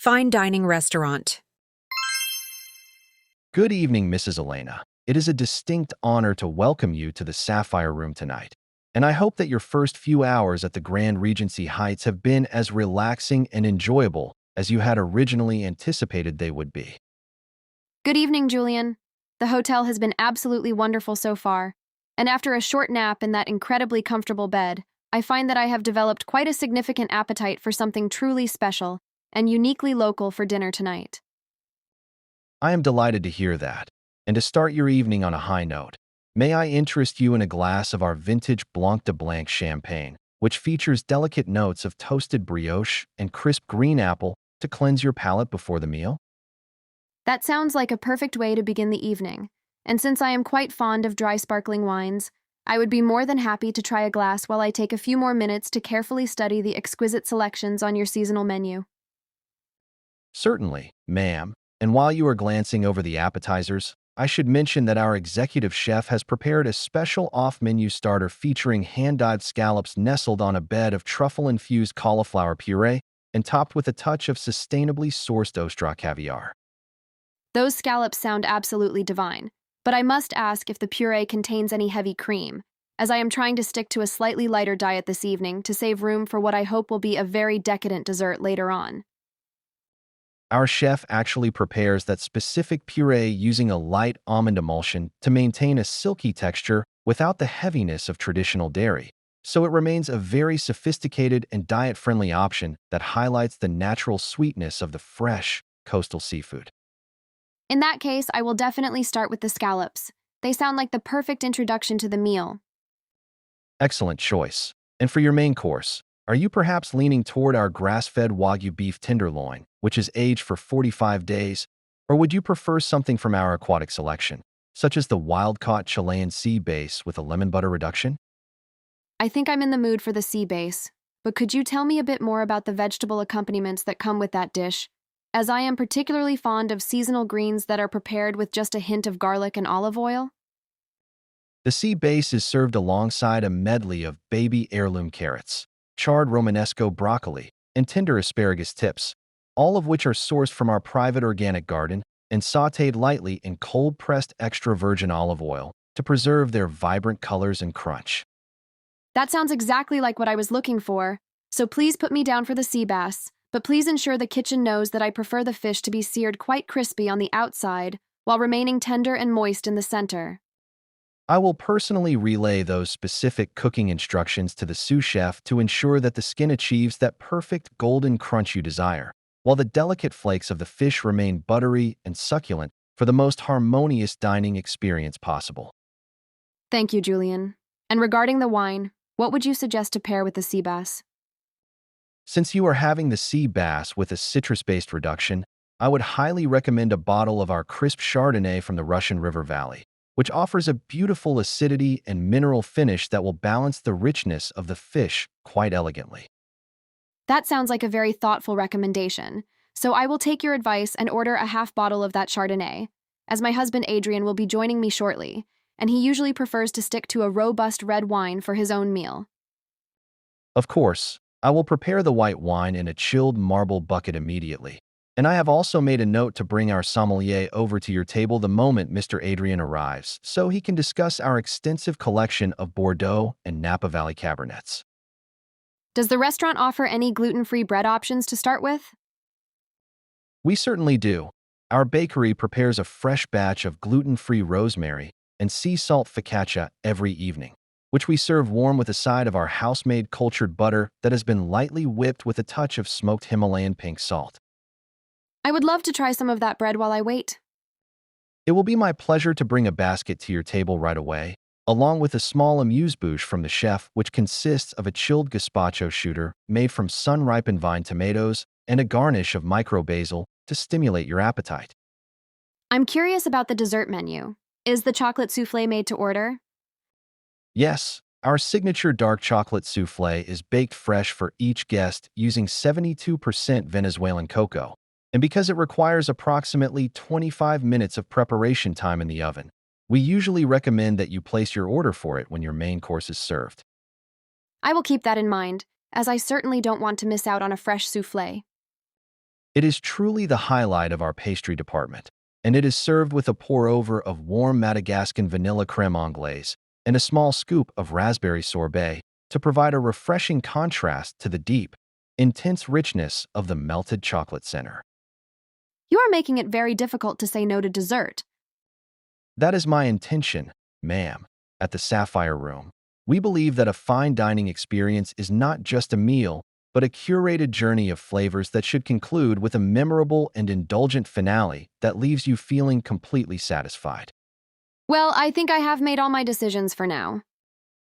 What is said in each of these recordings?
fine dining restaurant. Good evening, Mrs. Elena. It is a distinct honor to welcome you to the Sapphire Room tonight, and I hope that your first few hours at the Grand Regency Heights have been as relaxing and enjoyable as you had originally anticipated they would be. Good evening, Julian. The hotel has been absolutely wonderful so far, and after a short nap in that incredibly comfortable bed, I find that I have developed quite a significant appetite for something truly special and uniquely local for dinner tonight. I am delighted to hear that. And to start your evening on a high note, may I interest you in a glass of our vintage Blanc de Blanc champagne, which features delicate notes of toasted brioche and crisp green apple to cleanse your palate before the meal? That sounds like a perfect way to begin the evening, and since I am quite fond of dry sparkling wines, I would be more than happy to try a glass while I take a few more minutes to carefully study the exquisite selections on your seasonal menu. Certainly, ma'am. And while you are glancing over the appetizers, I should mention that our executive chef has prepared a special off-menu starter featuring hand-dyed scallops nestled on a bed of truffle-infused cauliflower puree and topped with a touch of sustainably sourced Ostra caviar. Those scallops sound absolutely divine, but I must ask if the puree contains any heavy cream, as I am trying to stick to a slightly lighter diet this evening to save room for what I hope will be a very decadent dessert later on. Our chef actually prepares that specific puree using a light almond emulsion to maintain a silky texture without the heaviness of traditional dairy, so it remains a very sophisticated and diet-friendly option that highlights the natural sweetness of the fresh coastal seafood. In that case, I will definitely start with the scallops. They sound like the perfect introduction to the meal. Excellent choice. And for your main course, are you perhaps leaning toward our grass-fed Wagyu beef tenderloin, which is aged for 45 days, or would you prefer something from our aquatic selection, such as the wild-caught Chilean sea bass with a lemon butter reduction? I think I'm in the mood for the sea bass, but could you tell me a bit more about the vegetable accompaniments that come with that dish, as I am particularly fond of seasonal greens that are prepared with just a hint of garlic and olive oil? The sea bass is served alongside a medley of baby heirloom carrots, charred Romanesco broccoli, and tender asparagus tips, all of which are sourced from our private organic garden and sautéed lightly in cold-pressed extra virgin olive oil to preserve their vibrant colors and crunch. That sounds exactly like what I was looking for, so please put me down for the sea bass, but please ensure the kitchen knows that I prefer the fish to be seared quite crispy on the outside while remaining tender and moist in the center. I will personally relay those specific cooking instructions to the sous chef to ensure that the skin achieves that perfect golden crunch you desire, while the delicate flakes of the fish remain buttery and succulent for the most harmonious dining experience possible. Thank you, Julian. And regarding the wine, what would you suggest to pair with the sea bass? Since you are having the sea bass with a citrus-based reduction, I would highly recommend a bottle of our crisp Chardonnay from the Russian River Valley, which offers a beautiful acidity and mineral finish that will balance the richness of the fish quite elegantly. That sounds like a very thoughtful recommendation, so I will take your advice and order a half bottle of that Chardonnay, as my husband Adrian will be joining me shortly, and he usually prefers to stick to a robust red wine for his own meal. Of course, I will prepare the white wine in a chilled marble bucket immediately, and I have also made a note to bring our sommelier over to your table the moment Mr. Adrian arrives, so he can discuss our extensive collection of Bordeaux and Napa Valley Cabernets. Does the restaurant offer any gluten-free bread options to start with? We certainly do. Our bakery prepares a fresh batch of gluten-free rosemary and sea salt focaccia every evening, which we serve warm with a side of our house-made cultured butter that has been lightly whipped with a touch of smoked Himalayan pink salt. I would love to try some of that bread while I wait. It will be my pleasure to bring a basket to your table right away, along with a small amuse-bouche from the chef, which consists of a chilled gazpacho shooter made from sun-ripened vine tomatoes and a garnish of micro basil to stimulate your appetite. I'm curious about the dessert menu. Is the chocolate souffle made to order? Yes, our signature dark chocolate souffle is baked fresh for each guest using 72% Venezuelan cocoa, and because it requires approximately 25 minutes of preparation time in the oven, we usually recommend that you place your order for it when your main course is served. I will keep that in mind, as I certainly don't want to miss out on a fresh souffle. It is truly the highlight of our pastry department, and it is served with a pour-over of warm Madagascan vanilla crème anglaise and a small scoop of raspberry sorbet to provide a refreshing contrast to the deep, intense richness of the melted chocolate center. You are making it very difficult to say no to dessert. That is my intention, ma'am. At the Sapphire Room, we believe that a fine dining experience is not just a meal, but a curated journey of flavors that should conclude with a memorable and indulgent finale that leaves you feeling completely satisfied. Well, I think I have made all my decisions for now.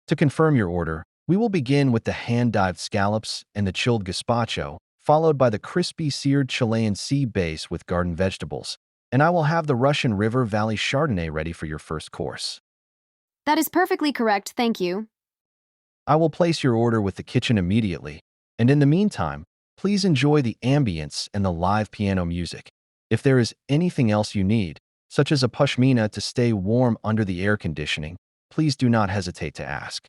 To confirm your order, we will begin with the hand-dived scallops and the chilled gazpacho, followed by the crispy seared Chilean sea base with garden vegetables, and I will have the Russian River Valley Chardonnay ready for your first course. That is perfectly correct, thank you. I will place your order with the kitchen immediately, and in the meantime, please enjoy the ambience and the live piano music. If there is anything else you need, such as a pashmina to stay warm under the air conditioning, please do not hesitate to ask.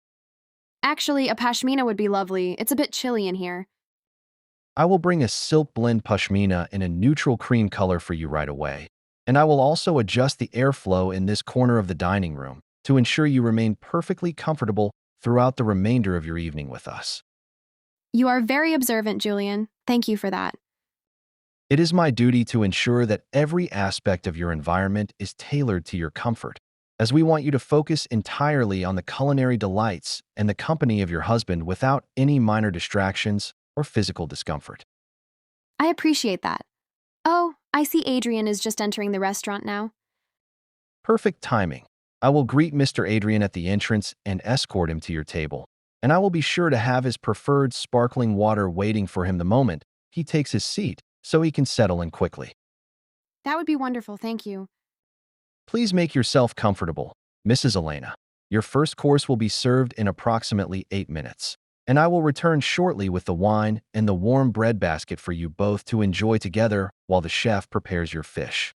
Actually, a pashmina would be lovely. It's a bit chilly in here. I will bring a silk blend pashmina in a neutral cream color for you right away, and I will also adjust the airflow in this corner of the dining room to ensure you remain perfectly comfortable throughout the remainder of your evening with us. You are very observant, Julian. Thank you for that. It is my duty to ensure that every aspect of your environment is tailored to your comfort, as we want you to focus entirely on the culinary delights and the company of your husband without any minor distractions or physical discomfort. I appreciate that. Oh, I see Adrian is just entering the restaurant now. Perfect timing. I will greet Mr. Adrian at the entrance and escort him to your table, and I will be sure to have his preferred sparkling water waiting for him the moment he takes his seat so he can settle in quickly. That would be wonderful, thank you. Please make yourself comfortable, Mrs. Elena. Your first course will be served in approximately 8 minutes, and I will return shortly with the wine and the warm bread basket for you both to enjoy together while the chef prepares your fish.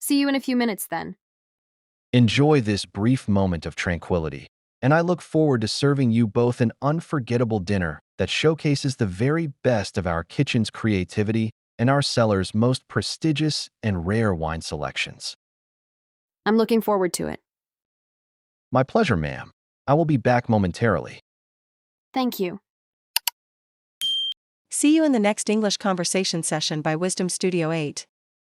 See you in a few minutes then. Enjoy this brief moment of tranquility, and I look forward to serving you both an unforgettable dinner that showcases the very best of our kitchen's creativity and our cellar's most prestigious and rare wine selections. I'm looking forward to it. My pleasure, ma'am. I will be back momentarily. Thank you. See you in the next English conversation session by Wisdom Studio 8.